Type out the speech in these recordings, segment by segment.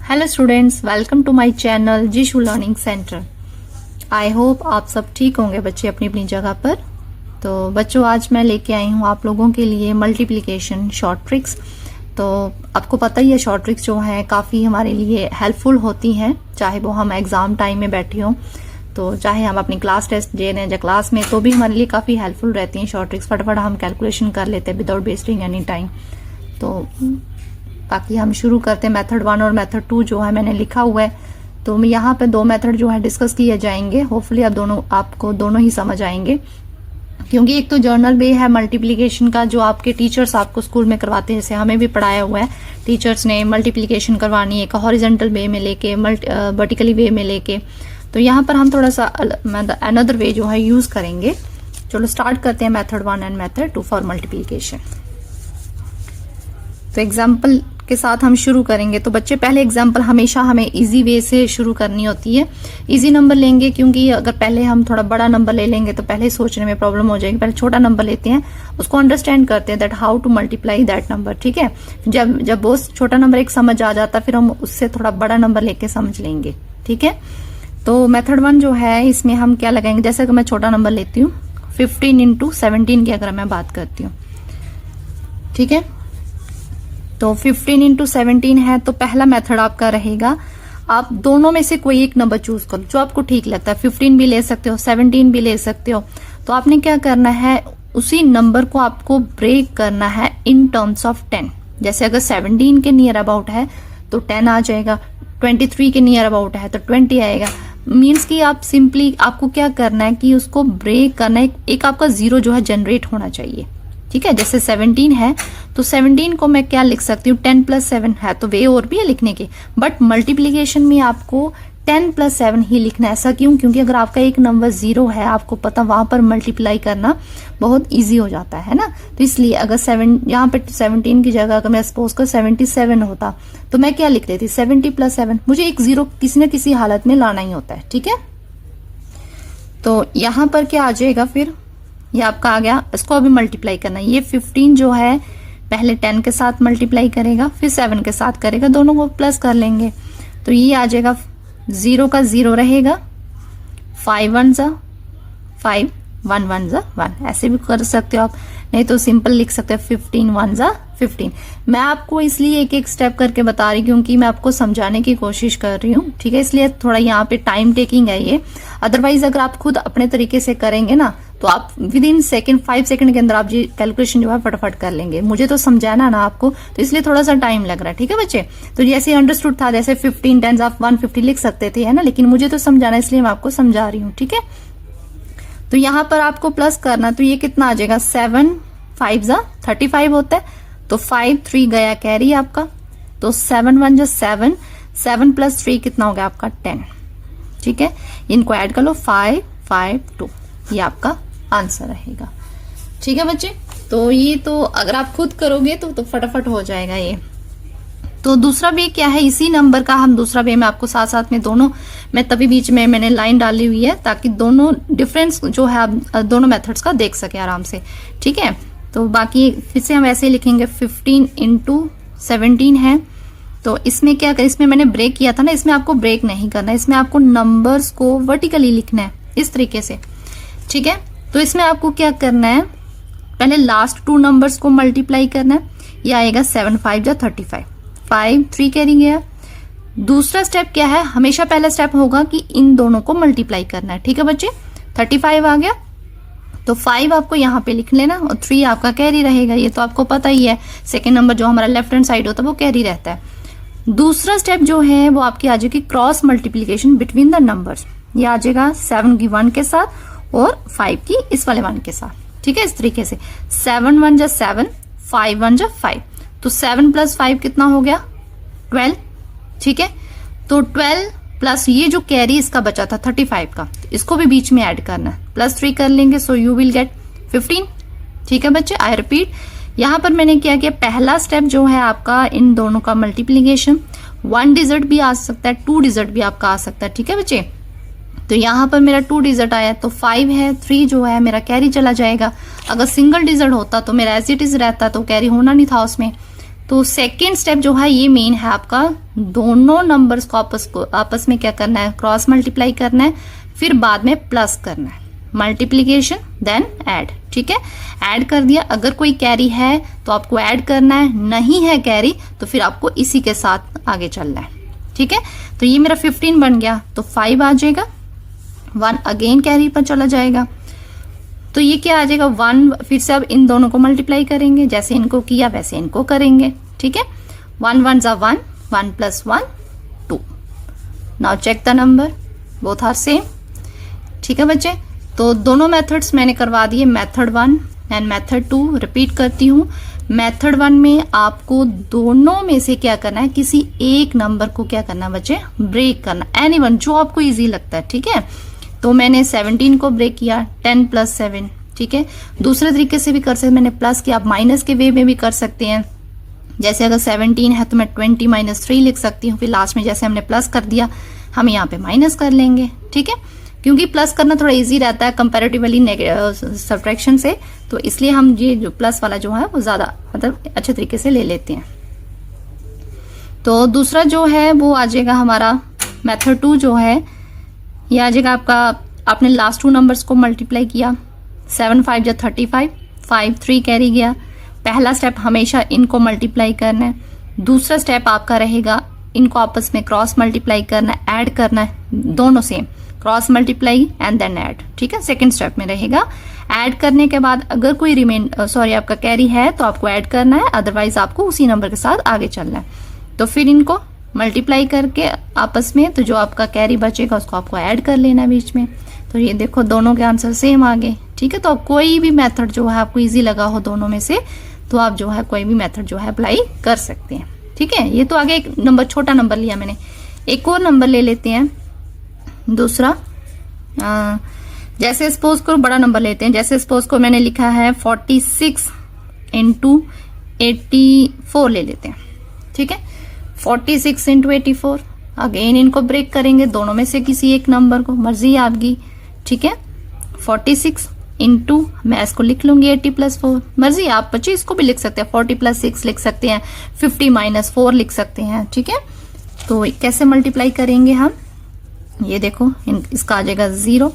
Hello students, welcome to my channel Jishu learning centre. I hope आप सब ठीक होंगे बच्चे अपनी अपनी जगह पर। तो बच्चों, आज मैं लेके आई हूँ आप लोगों के लिए मल्टीप्लिकेशन शॉर्ट ट्रिक्स। तो आपको पता ही है शॉर्ट ट्रिक्स जो हैं काफ़ी हमारे लिए हेल्पफुल होती हैं, चाहे वो हम एग्ज़ाम टाइम में बैठे हों, तो चाहे हम अपनी क्लास टेस्ट दे रहे हैं या क्लास में, तो भी हमारे लिए काफ़ी हेल्पफुल रहती हैं शॉर्ट ट्रिक्स। फटाफट हम कैलकुलेशन कर लेते हैं विदाउट वेस्टिंग एनी टाइम। तो बाकी हम शुरू करते हैं। मेथड 1 और मेथड 2 जो है मैंने लिखा हुआ है, तो यहाँ पे दो मेथड जो है डिस्कस किए जाएंगे। होपफुली आपको दोनों ही समझ आएंगे, क्योंकि एक तो जर्नल वे है मल्टीप्लिकेशन का जो आपके टीचर्स आपको स्कूल में करवाते हैं, जैसे हमें भी पढ़ाया हुआ है टीचर्स ने। मल्टीप्लिकेशन करवानी है, एक हॉरिजॉन्टल वे में लेके, वर्टिकली वे में लेके। तो यहाँ पर हम थोड़ा सा अनदर वे जो है यूज करेंगे। चलो स्टार्ट करते हैं method 1 and method 2 for multiplication. तो एग्जाम्पल के साथ हम शुरू करेंगे। तो बच्चे, पहले एग्जाम्पल हमेशा हमें इजी वे से शुरू करनी होती है। इजी नंबर लेंगे, क्योंकि अगर पहले हम थोड़ा बड़ा नंबर ले लेंगे तो पहले सोचने में प्रॉब्लम हो जाएगी। पहले छोटा नंबर लेते हैं, उसको अंडरस्टैंड करते हैं that how to multiply that number. ठीक है, जब वो छोटा नंबर एक समझ आ जाता फिर हम उससे थोड़ा बड़ा नंबर लेके समझ लेंगे। ठीक है, तो मेथड 1 जो है इसमें हम क्या लगाएंगे, जैसे कि मैं छोटा नंबर लेती हूँ 15 इंटू 17 की अगर मैं बात करती हूँ। ठीक है, तो 15 इंटू 17 है, तो पहला मेथड आपका रहेगा, आप दोनों में से कोई एक नंबर चूज करो जो आपको ठीक लगता है। 15 भी ले सकते हो, 17 भी ले सकते हो। तो आपने क्या करना है, उसी नंबर को आपको ब्रेक करना है इन टर्म्स ऑफ 10। जैसे अगर 17 के नियर अबाउट है तो 10 आ जाएगा, 23 के नियर अबाउट है तो 20 आएगा। मीन्स कि आप सिंपली आपको क्या करना है कि उसको ब्रेक करना है, एक आपका जीरो जो है जनरेट होना चाहिए। ठीक है, जैसे 17 है तो 17 को मैं क्या लिख सकती हूँ, 10 प्लस 7 है, तो वे और भी है लिखने के, बट मल्टीप्लीकेशन में आपको 10 प्लस 7 ही लिखना है। ऐसा क्यों? क्योंकि अगर आपका एक नंबर जीरो है, आपको पता वहां पर मल्टीप्लाई करना बहुत इजी हो जाता है ना। तो इसलिए अगर यहाँ पे 17 की जगह अगर मैं सपोज कर 77 होता तो मैं क्या लिख लेती, 70 प्लस 7। मुझे एक जीरो किसी न किसी हालत में लाना ही होता है। ठीक है, तो यहां पर क्या आ जाएगा, फिर ये आपका आ गया, इसको अभी मल्टीप्लाई करना है। ये 15 जो है पहले 10 के साथ मल्टीप्लाई करेगा, फिर 7 के साथ करेगा, दोनों को प्लस कर लेंगे। तो ये आ जाएगा, जीरो का जीरो रहेगा, 5 1 जा 5, 1 1 जा 1, ऐसे भी कर सकते हो आप, नहीं तो सिंपल लिख सकते हो 15 1 जा 15। मैं आपको इसलिए एक एक स्टेप करके बता रही हूँ क्योंकि मैं आपको समझाने की कोशिश कर रही हूँ। ठीक है, इसलिए थोड़ा यहाँ पे टाइम टेकिंग है ये। अदरवाइज अगर आप खुद अपने तरीके से करेंगे ना तो आप विद इन सेकेंड 5 सेकंड के अंदर आप जी कैलकुलेशन जो है फटाफट कर लेंगे। मुझे तो समझाना ना आपको, तो इसलिए थोड़ा सा टाइम लग रहा है। ठीक है बच्चे, तो जैसे अंडरस्टूड था, जैसे 15 10 आप 150 लिख सकते थे, है ना, लेकिन मुझे तो समझाना इसलिए मैं आपको समझा रही हूँ। ठीक है, तो यहाँ पर आपको प्लस करना, तो ये कितना आ जाएगा, 7 5 जा 35 होता है, तो 5 3 गया कैरी आपका, तो 7 1 जा 7, 7 प्लस 3 कितना हो गया आपका 10। ठीक है, इनको ऐड कर लो, 5 5 2, ये आपका आंसर रहेगा। ठीक है बच्चे, तो ये तो अगर आप खुद करोगे तो फटाफट हो जाएगा ये। तो दूसरा वे क्या है, इसी नंबर का हम दूसरा वे में आपको साथ साथ में दोनों में तभी बीच में मैंने लाइन डाली हुई है ताकि दोनों डिफरेंस जो है आप दोनों मेथड्स का देख सके आराम से। ठीक है, तो बाकी फिर से हम ऐसे ही लिखेंगे, 15 इंटू 17 है, तो इसमें क्या कर, इसमें मैंने ब्रेक किया था ना, इसमें आपको ब्रेक नहीं करना, इसमें आपको नंबर्स को वर्टिकली लिखना है इस तरीके से। ठीक है, तो इसमें आपको क्या करना है, पहले लास्ट 2 नंबर्स को मल्टीप्लाई करना है। ये आएगा 7 5 जा 35, 5 3 कैरी गया। दूसरा स्टेप क्या है, हमेशा पहला स्टेप होगा कि इन दोनों को मल्टीप्लाई करना है। ठीक है बच्चे, 35 आ गया, तो 5 आपको यहाँ पे लिख लेना और 3 आपका कैरी रहेगा। ये तो आपको पता ही है, सेकेंड नंबर जो हमारा लेफ्ट हैंड साइड होता है वो कैरी रहता है। दूसरा स्टेप जो है वो आपकी आ जाएगी cross multiplication between the numbers. ये आ जाएगा 7 की 1 के साथ और 5 की इस वाले 1 के साथ। ठीक है, इस तरीके से 7 1 जा 7, 5 1 जा 5, तो 7 प्लस 5 कितना हो गया 12। ठीक है, तो 12 प्लस ये जो कैरी इसका बचा था 35 का, इसको भी बीच में ऐड करना है, प्लस 3 कर लेंगे, सो यू विल गेट 15। ठीक है बच्चे, आई रिपीट, यहाँ पर मैंने क्या किया, पहला स्टेप जो है आपका इन दोनों का मल्टीप्लीकेशन, 1 डिजिट भी आ सकता है, 2 डिजिट भी आपका आ सकता है। ठीक है बच्चे, तो यहाँ पर मेरा 2 डिजिट आया तो 5 है, 3 जो है मेरा कैरी चला जाएगा। अगर सिंगल डिजिट होता तो मेरा एज इट इज रहता, तो कैरी होना नहीं था उसमें। तो सेकेंड स्टेप जो है ये मेन है आपका, दोनों नंबर्स को आपस में क्या करना है, क्रॉस मल्टीप्लाई करना है, फिर बाद में प्लस करना है, मल्टीप्लीकेशन देन ऐड। ठीक है, ऐड कर दिया, अगर कोई कैरी है तो आपको ऐड करना है, नहीं है कैरी तो फिर आपको इसी के साथ आगे चलना है। ठीक है, तो ये मेरा 15 बन गया, तो 5 आ जाएगा, 1 अगेन कैरी पर चला जाएगा, तो ये क्या आ जाएगा 1, फिर से अब इन दोनों को मल्टीप्लाई करेंगे, जैसे इनको किया वैसे इनको करेंगे। ठीक है, 1 1 जा 1, 1 + 1 2। Now check the number, both are same. ठीक है बच्चे, तो दोनों मेथड्स मैंने करवा दिए, मेथड 1 एंड मेथड 2। रिपीट करती हूँ, मेथड 1 में आपको दोनों में से क्या करना है, किसी एक नंबर को क्या करना है बच्चे, ब्रेक करना, एनीवन जो आपको इजी लगता है। ठीक है, तो मैंने 17 को ब्रेक किया, 10 + 7। ठीक है, दूसरे तरीके से भी कर सकते, मैंने प्लस किया, आप माइनस के वे में भी कर सकते हैं। जैसे अगर 17 है तो मैं 20 - 3 लिख सकती हूँ, फिर लास्ट में जैसे हमने प्लस कर दिया हम यहाँ पे माइनस कर लेंगे। ठीक है, क्योंकि प्लस करना थोड़ा इजी रहता है कंपैरेटिवली सब्ट्रैक्शन से, तो इसलिए हम ये जो प्लस वाला जो है वो ज्यादा मतलब अच्छे तरीके से ले लेते हैं। तो दूसरा जो है वो आ जाएगा हमारा मेथड 2 जो है, ये आ जाएगा आपका, आपने लास्ट 2 नंबर्स को मल्टीप्लाई किया, 7 5 जा 35, 5 3 कैरी गया। पहला स्टेप हमेशा इनको मल्टीप्लाई करना है, दूसरा स्टेप आपका रहेगा इनको आपस में क्रॉस मल्टीप्लाई करना है, ऐड करना है, दोनों same, cross multiply and then add. ठीक है, सेकंड स्टेप में रहेगा। ऐड करने के बाद अगर कोई आपका कैरी है तो आपको ऐड करना है, अदरवाइज आपको उसी नंबर के साथ आगे चलना है। तो फिर इनको मल्टीप्लाई करके आपस में, तो जो आपका कैरी बचेगा उसको आपको ऐड कर लेना है बीच में। तो ये देखो दोनों के आंसर सेम आ गए। ठीक है, तो आप कोई भी मेथड जो है आपको इजी लगा हो दोनों में से, तो आप जो है कोई भी मेथड जो है अप्लाई कर सकते हैं। ठीक है, ये तो आगे एक नंबर, छोटा नंबर लिया मैंने, एक और नंबर ले लेते हैं दूसरा। जैसे सपोज को बड़ा नंबर लेते हैं, जैसे सपोज को मैंने लिखा है 46 × 84 ले लेते हैं। ठीक है, 46 × 84, अगेन इनको ब्रेक करेंगे, दोनों में से किसी एक नंबर को, मर्जी आपकी। ठीक है, 46 × मैं इसको लिख लूंगी 80 + 4, मर्जी आप बच्चे इसको भी लिख सकते हैं, 40 + 6 लिख सकते हैं, 50 - 4 लिख सकते हैं। ठीक है, तो कैसे मल्टीप्लाई करेंगे हम, ये देखो इसका आ जाएगा 0,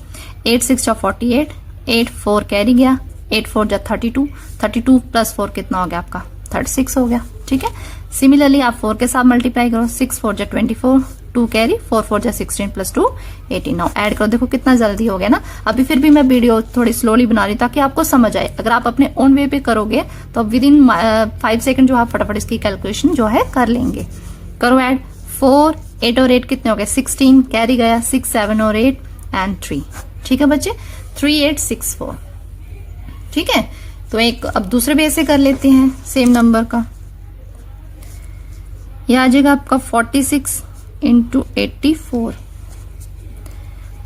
8 6 जा 48, 8 4 कैरी गया, 8 4 जा 32, 32 + 4 कितना हो गया आपका 36 हो गया। ठीक है, सिमिलरली आप 4 के साथ मल्टीप्लाई करो, 6 4 जा 24, 2 कैरी, 4 4 जा 16 + 2 18। नाउ ऐड करो, देखो कितना जल्दी हो गया ना। अभी फिर भी मैं वीडियो थोड़ी स्लोली बना रही ताकि आपको समझ आए। अगर आप अपने ओन वे पे करोगे तो विद इन 5 सेकंड जो आप फटाफट इसकी कैलकुलेशन जो है कर लेंगे। करो ऐड, 4 8 और 8 कितने हो गए 16, कैरी गया 6 7 और 8 एंड 3। ठीक है बच्चे, 3 8 6 4। ठीक है, तो एक अब दूसरे बेस से कर लेते हैं सेम नंबर का। यह आ जाएगा आपका 46 × 84।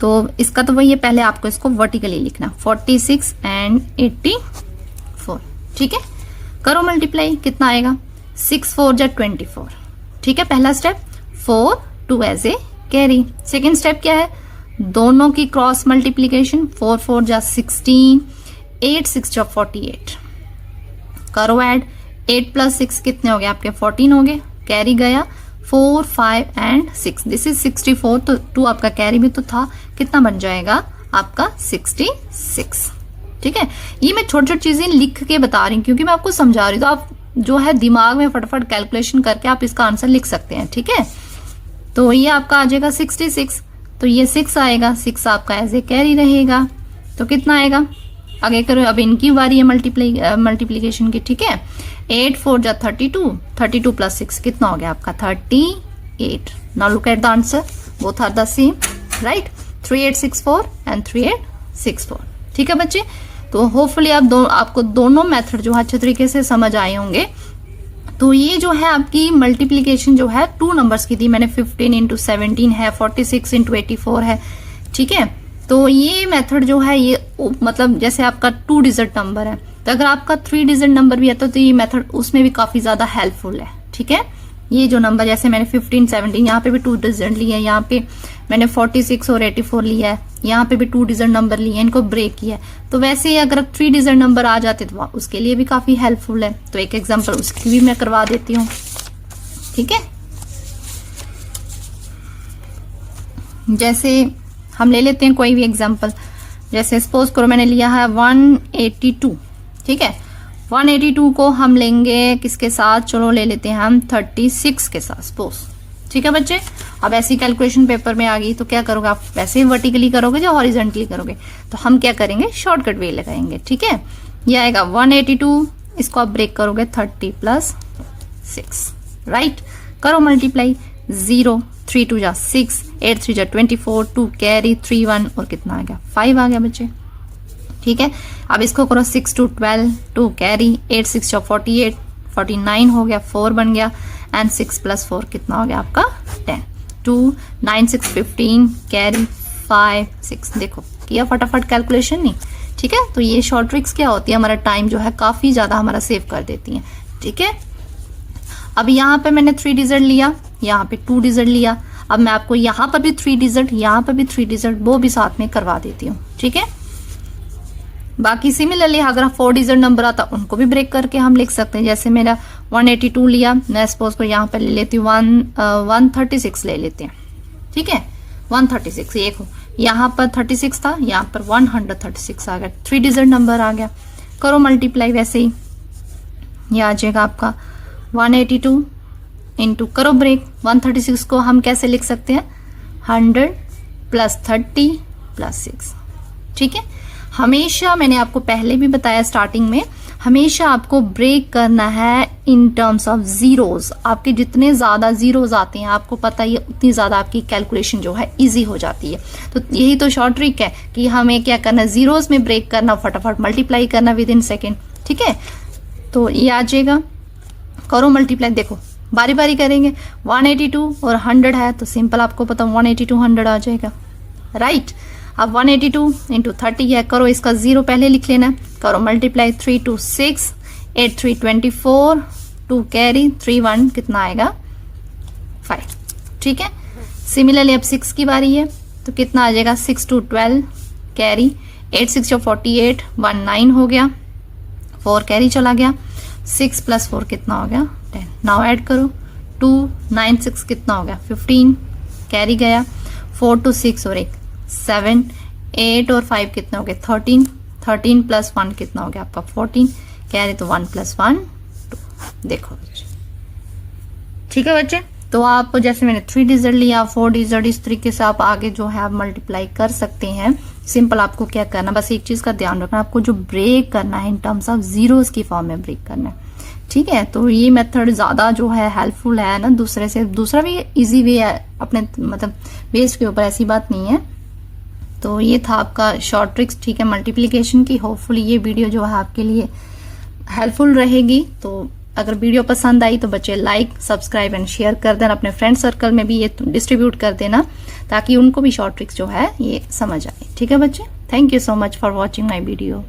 तो इसका तो वही है, पहले आपको इसको वर्टिकली लिखना, 46 एंड 84। ठीक है, करो मल्टीप्लाई, कितना आएगा 6 4 जा 24। ठीक है, पहला step 4 2 as a carry. Second step क्या है, दोनों की क्रॉस मल्टीप्लीकेशन, 4 4 जा 16, 8 6 जा 48। करो ऐड, 8 + 6 कितने हो गए आपके 14 हो गए, कैरी गया 4 5 एंड 6, दिस इज 64। तो 2 आपका कैरी भी तो था, कितना बन जाएगा आपका 66। ठीक है, ये मैं छोटी छोटी चीजें लिख के बता रही हूँ क्योंकि मैं आपको समझा रही हूँ, तो आप जो है दिमाग में फटाफट कैलकुलेशन करके आप इसका आंसर लिख सकते हैं। ठीक है, तो ये आपका आ जाएगा 66, तो ये 6 आएगा, 6 आपका एज ए कैरी रहेगा, तो कितना आएगा, आगे करो, अब इनकी बारी है मल्टीप्लीकेशन की। ठीक है, 8 4 जा 32, 32 + 6 कितना हो गया आपका 38। Now look at the answer, both are the same, right, 3864 and 3864। ठीक है बच्चे, तो होपफुली आपको दोनों मेथड जो है अच्छे तरीके से समझ आए होंगे। तो ये जो है आपकी मल्टीप्लीकेशन जो है 2 नंबर्स की थी मैंने, 15 × 17 है, 46 × 84 है। ठीक है, तो ये मेथड जो है ये मतलब जैसे आपका 2 डिजिट नंबर है, तो अगर आपका 3 डिजिट नंबर भी है तो ये मेथड उसमें भी काफी ज्यादा हेल्पफुल है। ठीक है, ये जो नंबर जैसे मैंने 15, 17 यहाँ पे भी 2 डिजिट लिए, यहाँ पे मैंने 46 और 84 लिया है, यहाँ पे भी 2 डिजिट नंबर लिए हैं, इनको ब्रेक किया है। तो वैसे ही अगर 3 डिजिट नंबर आ जाते तो उसके लिए भी काफी हेल्पफुल है। तो एक एग्जांपल उसकी भी मैं करवा देती हूँ, ठीक है। जैसे हम ले लेते हैं कोई भी एग्जांपल, जैसे सपोज करो मैंने लिया है 182, ठीक है। 182 को हम लेंगे किसके साथ, चलो ले लेते हैं हम 36 के साथ सपोज, ठीक है बच्चे। अब ऐसी कैलकुलेशन पेपर में आ गई तो क्या करोगे आप, वैसे ही वर्टिकली करोगे या हॉरिजॉन्टली करोगे, तो हम क्या करेंगे, शॉर्टकट वे लगाएंगे, ठीक है। ये आएगा 182, इसको आप ब्रेक करोगे 30 + 6, राइट। करो मल्टीप्लाई, 0 3 2 जा 6, 8 3 जा 24, 2 कैरी 3 1 और कितना आ गया, 5 आ गया बच्चे, ठीक है। अब इसको करो 6 2 12, 2 कैरी, 8 6 जा 48, 49 हो गया, 4 बन गया, एंड 6 + 4 कितना हो गया आपका 10, 2 9 6 15 कैरी 5 6। देखो किया फटाफट कैलकुलेशन, नहीं, ठीक है। तो ये शॉर्ट ट्रिक्स क्या होती है, हमारा टाइम जो है काफी ज्यादा हमारा सेव कर देती है, ठीक है। अब यहाँ पे मैंने 3 डिजिट लिया, यहाँ पे 2 डिजिट लिया, अब मैं आपको यहाँ पर भी 3 डिजिट, यहाँ पर भी 3 डिजिट, वो भी साथ में करवा देती हूँ, ठीक है। बाकी सिमिलरली अगर 4 डिजिट नंबर आता उनको भी ब्रेक करके हम लिख सकते हैं। जैसे मेरा 182 लिया, मैं सपोज को यहाँ पर ले लेती हूँ 136 ले लेते हैं, ठीक है। 136, ये देखो यहाँ पर 36 था, यहाँ पर 136 आ गया, 3 डिजिट नंबर आ गया। करो मल्टीप्लाई, वैसे ही ये आ जाएगा आपका 182 इंटू, करो ब्रेक, 136 को हम कैसे लिख सकते हैं, 100 + 30 + 6, ठीक है। हमेशा मैंने आपको पहले भी बताया स्टार्टिंग में, हमेशा आपको ब्रेक करना है इन टर्म्स ऑफ जीरोस। आपके जितने ज्यादा जीरोस आते हैं आपको पता ही, उतनी ज्यादा आपकी कैलकुलेशन जो है इजी हो जाती है। तो यही तो शॉर्ट ट्रिक है कि हमें क्या करना है, जीरोस में ब्रेक करना, फटाफट मल्टीप्लाई करना विद इन सेकेंड, ठीक है। तो ये आ जाएगा, करो मल्टीप्लाई, देखो बारी बारी करेंगे। 182 और 100 है तो सिंपल आपको पता 182 100 आ जाएगा, राइट। अब 182 इंटू 30 है, करो इसका 0 पहले लिख लेना, करो मल्टीप्लाई, 3 2 6, 8 3 24, 2 कैरी 3 1 कितना आएगा 5, ठीक है। सिमिलरली अब 6 की बारी है तो कितना आ जाएगा, 6 2 12 कैरी, 8 6 48, 1 9 हो गया, 4 कैरी चला गया, 6 + 4 कितना हो गया 10। नाउ ऐड करो, 2 9 6 कितना हो गया 15, कैरी गया, 4 2 6 और 1 7, 8 और 5 कितना हो गया 13, 13 + 1 कितना हो गया आपका 14, कैरी तो 1 + 1 2। देखो ठीक है बच्चे, तो आप जैसे मैंने 3 डिजिट लिया, 4 डिजिट, इस तरीके से आप आगे जो है आप मल्टीप्लाई कर सकते हैं। सिंपल आपको क्या करना, बस एक चीज का ध्यान रखना, आपको जो ब्रेक करना है इन टर्म्स ऑफ जीरोस की फॉर्म में ब्रेक करना है, ठीक है। तो ये मेथड ज्यादा जो है हेल्पफुल है ना, दूसरे से, दूसरा भी इजी वे है अपने मतलब बेस्ड के ऊपर, ऐसी बात नहीं है। तो ये था आपका शॉर्ट ट्रिक्स, ठीक है, मल्टीप्लिकेशन की। होपफुली ये वीडियो जो है आपके लिए हेल्पफुल रहेगी। तो अगर वीडियो पसंद आई तो बच्चे लाइक, सब्सक्राइब एंड शेयर कर देना, अपने फ्रेंड सर्कल में भी ये डिस्ट्रीब्यूट कर देना ताकि उनको भी शॉर्ट ट्रिक्स जो है ये समझ आए, ठीक है बच्चे। Thank you so much for watching my video.